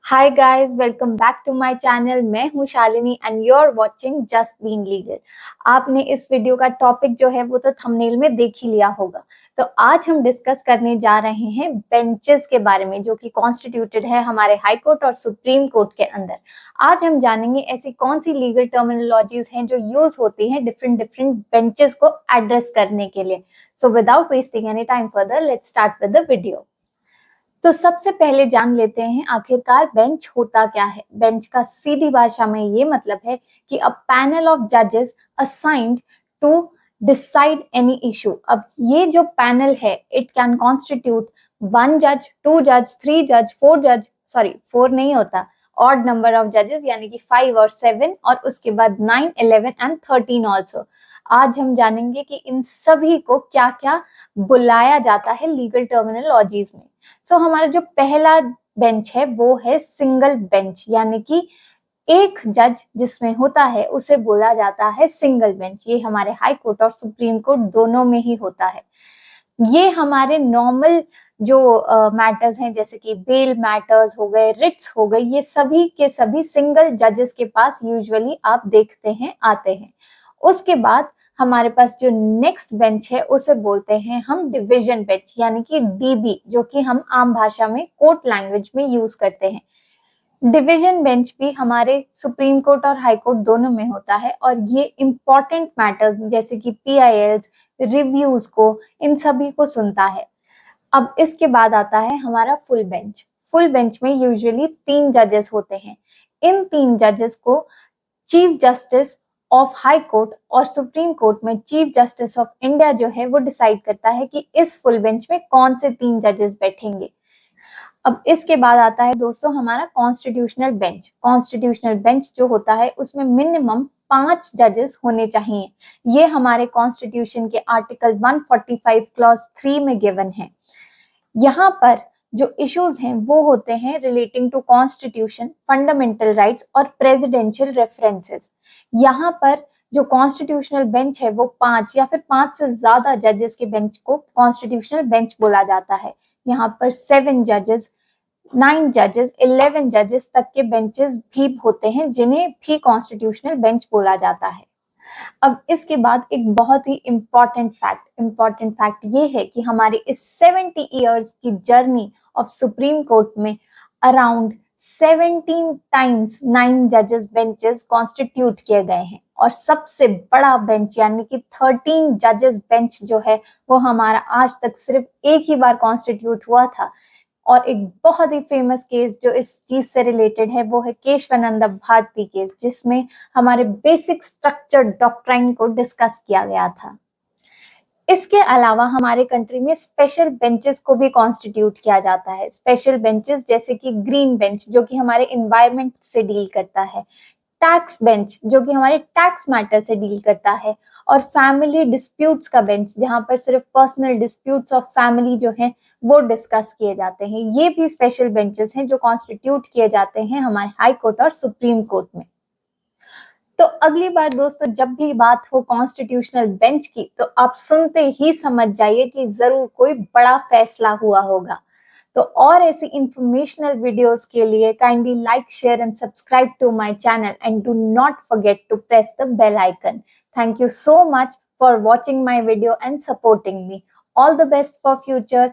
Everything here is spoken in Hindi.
Hi guys, welcome back to my channel. मैं हूं Shalini and you are watching just being legal. आपने इस वीडियो का टॉपिक जो है वो तो थंबनेल में देख ही लिया होगा। तो आज हम डिस्कस करने जा रहे हैं बेंचेस के बारे में, जो कि कॉन्स्टिट्यूटेड है हमारे हाई कोर्ट और सुप्रीम कोर्ट के अंदर। आज हम जानेंगे ऐसी कौन सी लीगल टर्मिनोलॉजीज हैं जो यूज होती हैं डिफरेंट डिफरेंट बेंचेस को एड्रेस करने के लिए। So without wasting any time further, let's start with the video. तो सबसे पहले जान लेते हैं आखिरकार बेंच होता क्या है। बेंच का सीधी भाषा में ये मतलब है कि अ पैनल ऑफ जजेस assigned to decide any issue. अब ये जो पैनल है, इट कैन कॉन्स्टिट्यूट 1 जज, 2 जज, 3 जज, 4 जज, सॉरी 4 नहीं होता, ऑड नंबर ऑफ जजेस यानी कि 5 और 7, और उसके बाद 9, 11 एंड 13 ऑल्सो। आज हम जानेंगे कि इन सभी को क्या क्या बुलाया जाता है लीगल टर्मिनोलॉजीज में। हमारा जो पहला बेंच है वो है सिंगल बेंच, यानी कि एक जज जिसमें होता है उसे बोला जाता है सिंगल बेंच। ये हमारे हाई कोर्ट और सुप्रीम कोर्ट दोनों में ही होता है। ये हमारे नॉर्मल जो मैटर्स हैं, जैसे कि बेल मैटर्स हो गए, रिट्स हो गए, ये सभी के सभी सिंगल जजेस के पास यूजुअली आप देखते हैं आते हैं। उसके बाद हमारे पास जो नेक्स्ट बेंच है उसे बोलते हैं हम डिवीजन बेंच, यानी कि डीबी, जो कि हम आम भाषा में कोर्ट लैंग्वेज में यूज करते हैं। डिवीजन बेंच भी हमारे सुप्रीम कोर्ट और हाई कोर्ट दोनों में होता है, और ये इंपॉर्टेंट मैटर्स जैसे कि पीआईएल्स, रिव्यूज को, इन सभी को सुनता है। अब इसके बाद आता है हमारा फुल बेंच। फुल बेंच में यूजुअली 3 जजेस होते हैं। इन 3 जजेस को chief justice of high court और सुप्रीम कोर्ट में चीफ जस्टिस ऑफ इंडिया जो है वो डिसाइड करता है कि इस फुल बेंच में कौन से 3 जजेस बैठेंगे। अब इसके बाद आता है दोस्तों हमारा कॉन्स्टिट्यूशनल बेंच। कॉन्स्टिट्यूशनल बेंच जो होता है उसमें मिनिमम 5 जजेस होने चाहिए। ये हमारे कॉन्स्टिट्यूशन के आर्टिकल 145 क्लॉज 3 में गिवन है। यहाँ पर जो इश्यूज हैं वो होते हैं relating to constitution, fundamental rights और प्रेसिडेंशियल रेफरेंसेस। यहाँ पर जो कॉन्स्टिट्यूशनल बेंच है वो 5 या फिर 5 से ज्यादा जजेस के बेंच को कॉन्स्टिट्यूशनल बेंच बोला जाता है। यहाँ पर 7 जजेस, 9 जजेस, 11 जजेस तक के बेंचेस भी होते हैं, जिन्हें भी कॉन्स्टिट्यूशनल बेंच बोला जाता है। अब इसके बाद एक बहुत ही इम्पॉर्टेंट फैक्ट ये है कि हमारी इस 70 इयर्स की जर्नी ऑफ सुप्रीम कोर्ट में अराउंड 17 टाइम्स 9 जजेस बेंचेस कॉन्स्टिट्यूट किए गए हैं, और सबसे बड़ा बेंच यानी कि 13 जजेस बेंच जो है वो हमारा आज तक सिर्फ एक ही बार कॉन्स्टिट्यूट हुआ था। और एक बहुत ही फेमस केस जो इस चीज से रिलेटेड है वो है केशवानंद भारती केस, जिसमें हमारे बेसिक स्ट्रक्चर डॉक्ट्राइन को डिस्कस किया गया था। इसके अलावा हमारे कंट्री में स्पेशल बेंचेस को भी कॉन्स्टिट्यूट किया जाता है। स्पेशल बेंचेस जैसे कि ग्रीन बेंच जो कि हमारे इन्वायरमेंट से डील करता है, टैक्स बेंच जो कि हमारे टैक्स मैटर से डील करता है, और फैमिली डिस्प्यूट्स का बेंच जहां पर सिर्फ पर्सनल डिस्प्यूट्स ऑफ फैमिली जो हैं वो डिस्कस किए जाते हैं। ये भी स्पेशल बेंचेस हैं जो कॉन्स्टिट्यूट किए जाते हैं हमारे हाई कोर्ट और सुप्रीम कोर्ट में। तो अगली बार दोस्तों जब भी बात हो कॉन्स्टिट्यूशनल बेंच की, तो आप सुनते ही समझ जाइए कि जरूर कोई बड़ा फैसला हुआ होगा। तो और ऐसी इंफॉर्मेशनल वीडियोस के लिए kindly like, share and subscribe to my channel and do not forget to press the bell icon. Thank you so much for watching my video and supporting me. All the best for future.